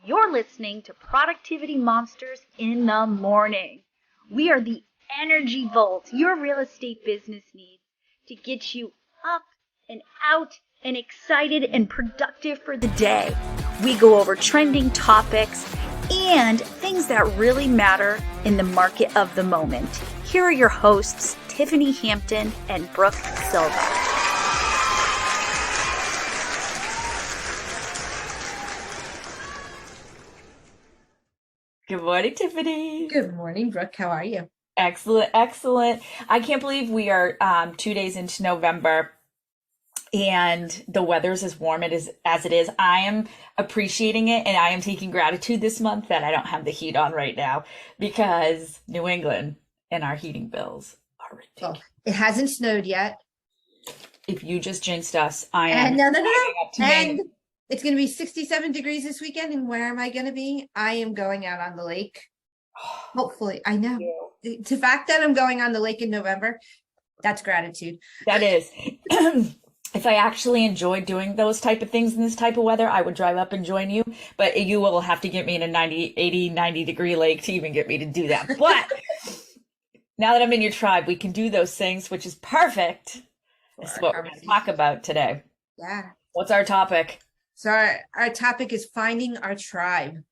You're listening to Productivity Monsters in the Morning. We are the energy volt your real estate business needs to get you up and out and excited and productive for the day. We go over trending topics and things that really matter in the market of the moment. Here are your hosts, Tiffany Hampton and Brooke Silva. Good morning, Tiffany. Good morning, Brooke. How are you? Excellent, excellent. I can't believe we are 2 days into November and the weather's as warm as it is. I am appreciating it, and I am taking gratitude this month that I don't have the heat on right now because New England and our heating bills are ridiculous. Well, it hasn't snowed yet. If you just jinxed us, I am. No. And it's going to be 67 degrees this weekend. And where am I going to be? I am going out on the lake. Hopefully. I know. The fact that I'm going on the lake in November, that's gratitude. That is. If I actually enjoyed doing those type of things in this type of weather, I would drive up and join you. But you will have to get me in a 90 degree lake to even get me to do that. But now that I'm in your tribe, we can do those things, which is perfect. That's what we're going to talk about today. Yeah. What's our topic? So our topic is finding our tribe.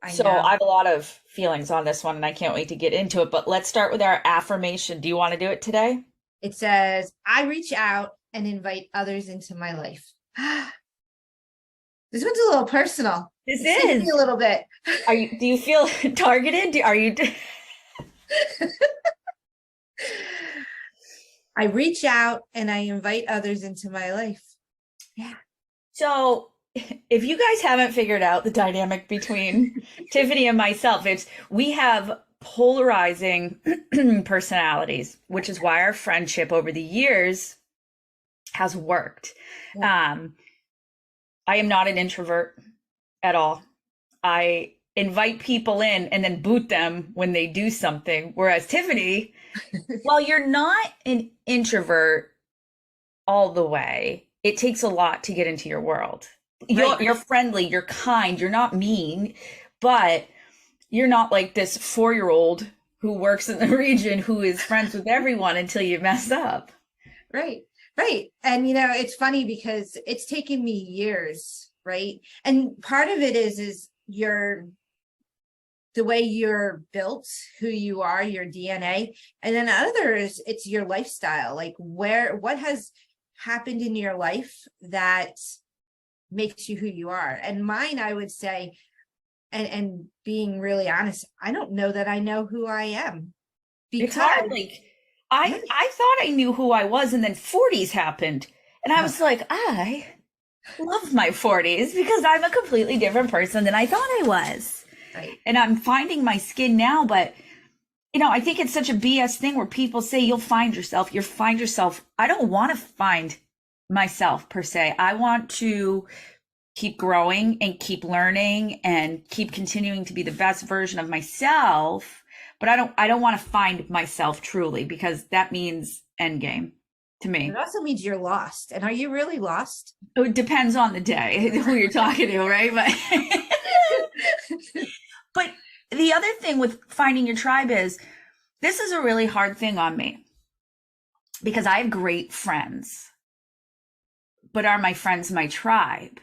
I have a lot of feelings on this one, and I can't wait to get into it. But let's start with our affirmation. Do you want to do it today? It says, I reach out and invite others into my life. This one's a little personal. This is a little bit. Do you feel targeted? I reach out and I invite others into my life. Yeah. So if you guys haven't figured out the dynamic between Tiffany and myself, we have polarizing personalities, which is why our friendship over the years has worked. Yeah. I am not an introvert at all. I invite people in and then boot them when they do something. Whereas Tiffany, while you're not an introvert all the way, it takes a lot to get into your world. You're friendly, you're kind, you're not mean, but you're not like this 4-year-old who works in the region who is friends with everyone until you mess up. Right. And, it's funny because it's taken me years, right? And part of it is the way you're built, who you are, your DNA. And then others, it's your lifestyle. Like what has happened in your life that makes you who you are. And mine, I would say, and being really honest, I don't know that I know who I am. It's hard. Like, I thought I knew who I was, and then 40s happened. And I was like, I love my 40s because I'm a completely different person than I thought I was. Right. And I'm finding my skin now, but I think it's such a BS thing where people say you'll find yourself. I don't want to find myself per se. I want to keep growing and keep learning and keep continuing to be the best version of myself. But I don't want to find myself truly, because that means endgame to me. It also means you're lost. And are you really lost? It depends on the day who you're talking to, right? But the other thing with finding your tribe is, this is a really hard thing on me because I have great friends, but are my friends my tribe?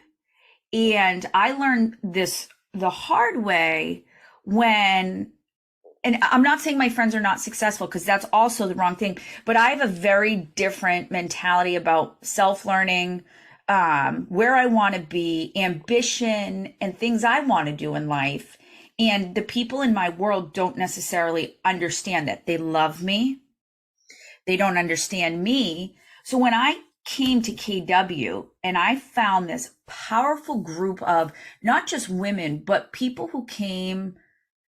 And I learned this the hard way and I'm not saying my friends are not successful, because that's also the wrong thing, but I have a very different mentality about self-learning, where I want to be, ambition, and things I want to do in life. And the people in my world don't necessarily understand that. They love me. They don't understand me. So when I came to KW and I found this powerful group of not just women, but people who came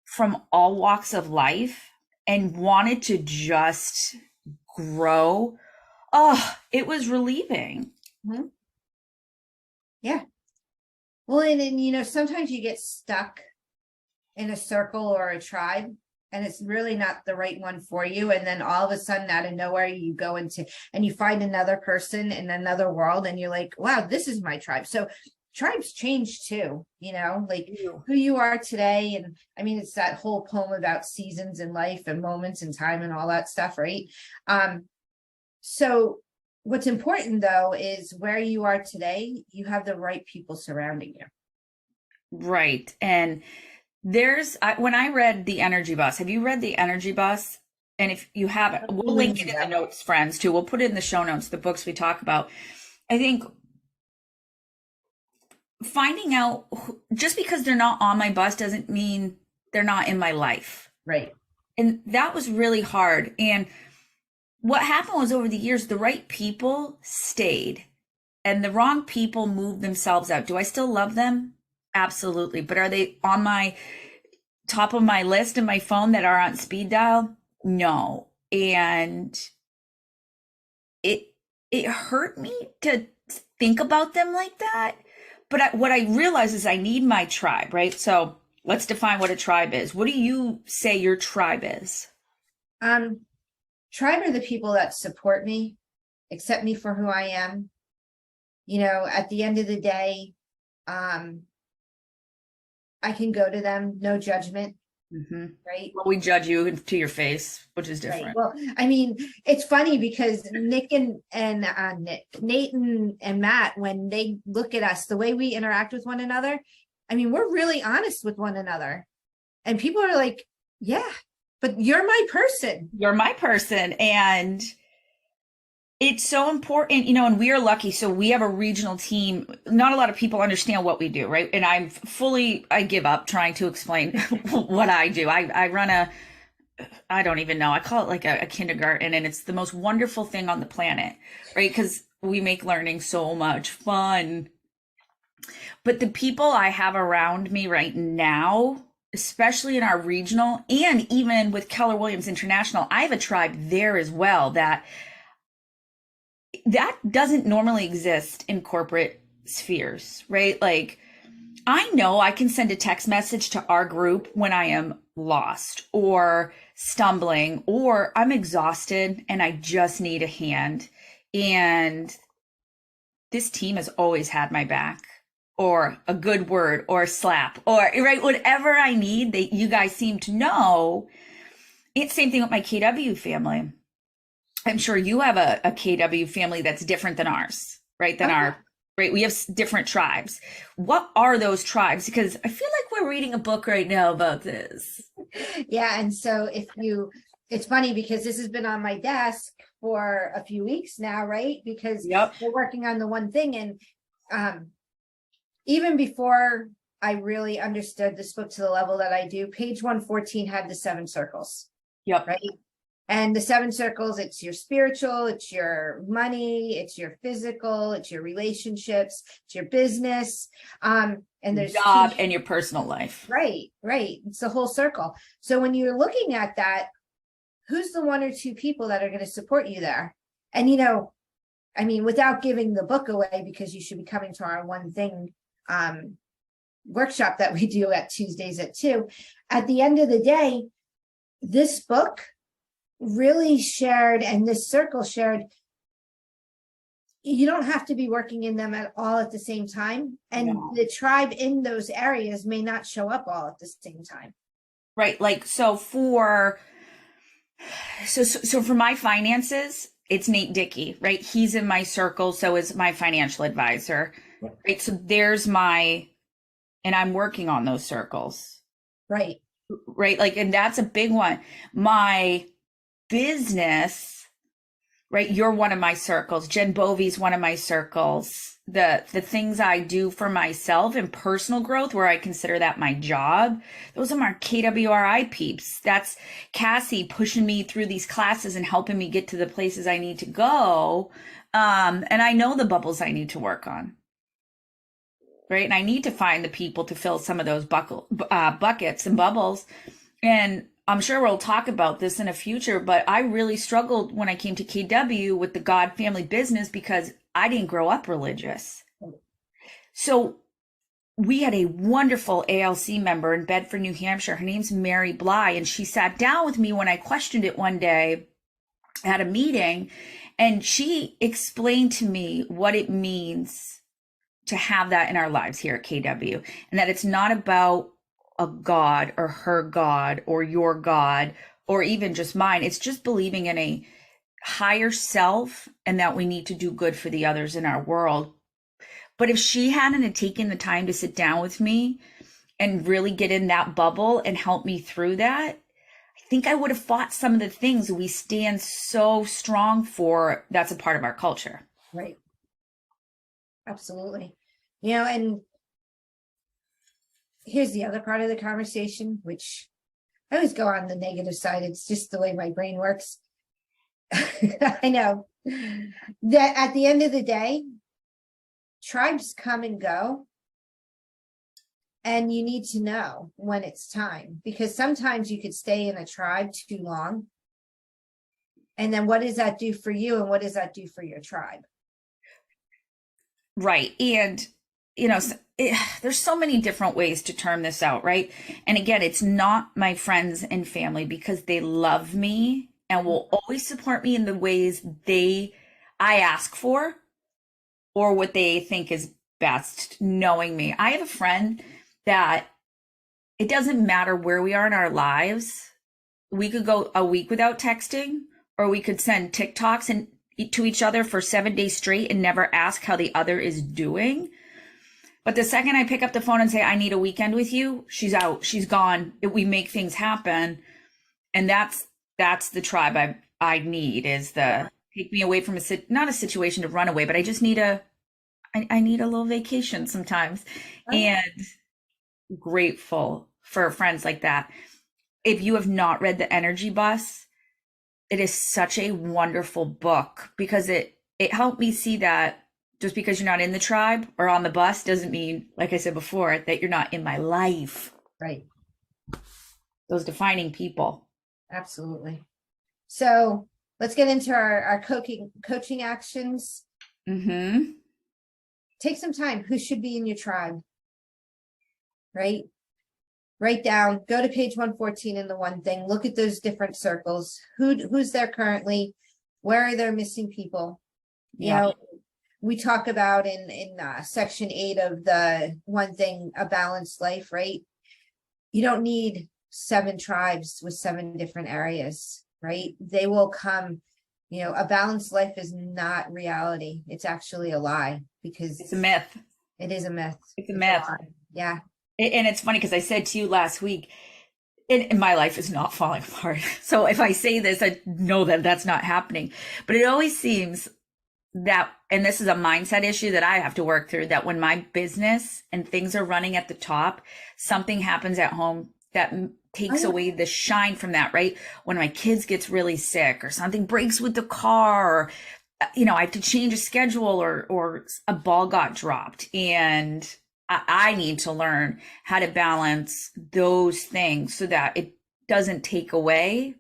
from all walks of life and wanted to just grow, it was relieving. Mm-hmm. Yeah. Well, and sometimes you get stuck in a circle or a tribe, and it's really not the right one for you. And then all of a sudden, out of nowhere, you go into and you find another person in another world, and you're like, wow, this is my tribe. So tribes change too, like who you are today. And I mean, it's that whole poem about seasons in life and moments in time and all that stuff, right? So what's important though is where you are today, you have the right people surrounding you. Right. And when I read The Energy Bus, have you read The Energy Bus? And if you haven't, we'll link it in the notes, friends, too. We'll put it in the show notes, the books we talk about. I think finding out just because they're not on my bus doesn't mean they're not in my life. Right. And that was really hard. And what happened was over the years, the right people stayed and the wrong people moved themselves out. Do I still love them? Absolutely. But are they on my top of my list in my phone that are on speed dial? No. And it hurt me to think about them like that. But what I realize is I need my tribe, right? So let's define what a tribe is. What do you say your tribe is? Tribe are the people that support me, accept me for who I am. At the end of the day, I can go to them, no judgment. Right. Well, we judge you to your face, which is different. Right. Well, I mean, it's funny because Nate and Matt, when they look at us, the way we interact with one another, I mean, we're really honest with one another. And people are like, yeah, but you're my person. You're my person. And it's so important, and we are lucky. So we have a regional team. Not a lot of people understand what we do, right? And I give up trying to explain what I do. I run I don't even know. I call it like a kindergarten, and it's the most wonderful thing on the planet, right? Because we make learning so much fun. But the people I have around me right now, especially in our regional and even with Keller Williams International, I have a tribe there as well that doesn't normally exist in corporate spheres, right? Like, I know I can send a text message to our group when I am lost or stumbling or I'm exhausted and I just need a hand. And this team has always had my back, or a good word or a slap, or right, whatever I need, you guys seem to know. It's same thing with my KW family. I'm sure you have a KW family that's different than ours, right? Right? We have different tribes. What are those tribes? Because I feel like we're reading a book right now about this. Yeah. And so it's funny because this has been on my desk for a few weeks now, right? Because we're working on the one thing. And even before I really understood this book to the level that I do, page 114 had the 7 circles. Yep. Right. And the 7 circles, it's your spiritual, it's your money, it's your physical, it's your relationships, it's your business. And there's job and your personal life. Right. It's the whole circle. So when you're looking at that, who's the 1 or 2 people that are going to support you there? And, I mean, without giving the book away, because you should be coming to our one thing workshop that we do at Tuesdays at 2. At the end of the day, this book really shared, and this circle shared, you don't have to be working in them at all at the same time. And the tribe in those areas may not show up all at the same time. Right. Like, so for my finances, it's Nate Dickey, right? He's in my circle. So is my financial advisor, right? So and I'm working on those circles. Right. Right. Like, and that's a big one. My business, right? You're one of my circles. Jen Bovey's one of my circles. The things I do for myself and personal growth, where I consider that my job, those are my KWRI peeps. That's Cassie pushing me through these classes and helping me get to the places I need to go. And I know the bubbles I need to work on. Right. And I need to find the people to fill some of those buckets and bubbles. And I'm sure we'll talk about this in a future, but I really struggled when I came to KW with the God family business because I didn't grow up religious. So we had a wonderful ALC member in Bedford, New Hampshire. Her name's Mary Bly. And she sat down with me when I questioned it one day at a meeting. And she explained to me what it means to have that in our lives here at KW, and that it's not about a God or her God or your God or even just mine. It's just believing in a higher self and that we need to do good for the others in our world. But if she hadn't have taken the time to sit down with me and really get in that bubble and help me through that, I think I would have fought some of the things we stand so strong for. That's a part of our culture. Right. Absolutely. You know, and here's the other part of the conversation, which I always go on the negative side. It's just the way my brain works. I know that at the end of the day, tribes come and go. And you need to know when it's time, because sometimes you could stay in a tribe too long. And then what does that do for you? And what does that do for your tribe? Right. And, you know, there's so many different ways to term this out, right? And again, it's not my friends and family because they love me and will always support me in the ways I ask for or what they think is best, knowing me. I have a friend that it doesn't matter where we are in our lives. We could go a week without texting, or we could send TikToks and to each other for 7 days straight and never ask how the other is doing. But the second I pick up the phone and say, I need a weekend with you, she's out, she's gone. We make things happen. And that's the tribe I need, is the take me away from not a situation to run away, but I just need I need a little vacation sometimes. And grateful for friends like that. If you have not read The Energy Bus, it is such a wonderful book because it helped me see that just because you're not in the tribe or on the bus doesn't mean, like I said before, that you're not in my life. Right. Those defining people. Absolutely. So let's get into our coaching actions. Mm-hmm. Take some time. Who should be in your tribe? Right? Write down, go to page 114 in the one thing, look at those different circles. Who's there currently? Where are there missing people? You know, we talk about in section 8 of the one thing, a balanced life, right? You don't need 7 tribes with 7 different areas, right? They will come. You know, a balanced life is not reality. It's actually a lie, because it's a myth. It is a myth. It's a myth. Yeah. And it's funny because I said to you last week, and my life is not falling apart. So if I say this, I know that that's not happening. But it always seems that, and this is a mindset issue that I have to work through, that when my business and things are running at the top, something happens at home that takes away the shine from that, right? When my kids gets really sick or something breaks with the car, or, you know, I have to change a schedule, or a ball got dropped, and I need to learn how to balance those things so that it doesn't take away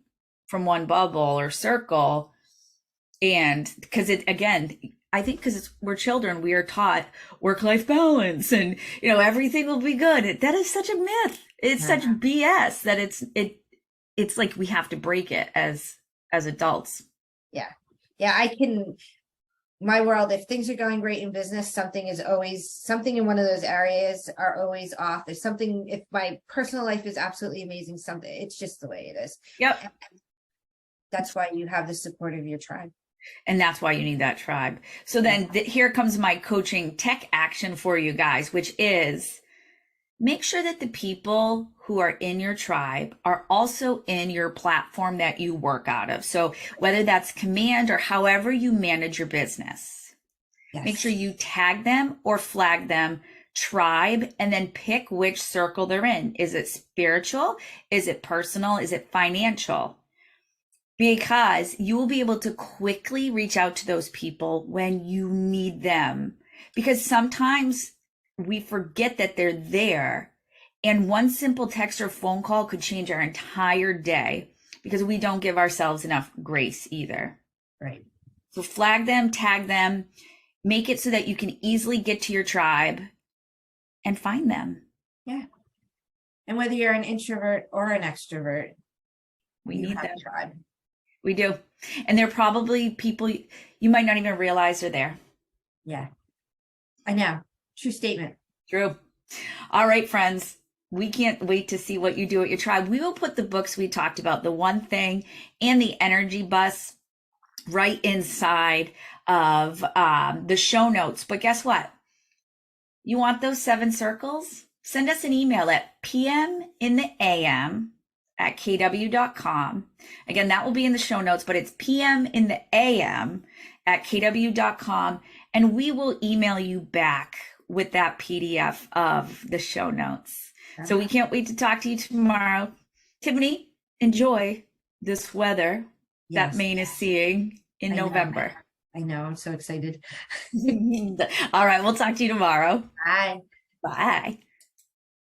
from one bubble or circle. And because I think because we're children, we are taught work-life balance and, you know, everything will be good. That is such a myth. It's such BS that it's like we have to break it as adults. Yeah. Yeah. My world, if things are going great in business, something in one of those areas are always off. There's something, if my personal life is absolutely amazing, it's just the way it is. Yep. That's why you have the support of your tribe. And that's why you need that tribe. So then here comes my coaching tech action for you guys, which is make sure that the people who are in your tribe are also in your platform that you work out of. So whether that's Command or however you manage your business, make sure you tag them or flag them tribe, and then pick which circle they're in. Is it spiritual? Is it personal? Is it financial? Because you will be able to quickly reach out to those people when you need them. Because sometimes we forget that they're there, and one simple text or phone call could change our entire day because we don't give ourselves enough grace either. Right. So flag them, tag them, make it so that you can easily get to your tribe and find them. Yeah. And whether you're an introvert or an extrovert, we need that tribe. We do. And they're probably people you might not even realize are there. Yeah, I know. True statement. True. All right, friends. We can't wait to see what you do at your tribe. We will put the books we talked about, the one thing and the energy bus, right inside of the show notes. But guess what? You want those 7 circles? Send us an email at PMintheAM@kw.com. Again, that will be in the show notes, but it's PMintheAM@kw.com. And we will email you back with that PDF of the show notes. So we can't wait to talk to you tomorrow. Tiffany, enjoy this weather that Maine is seeing in November. I know. I'm so excited. All right. We'll talk to you tomorrow. Bye. Bye.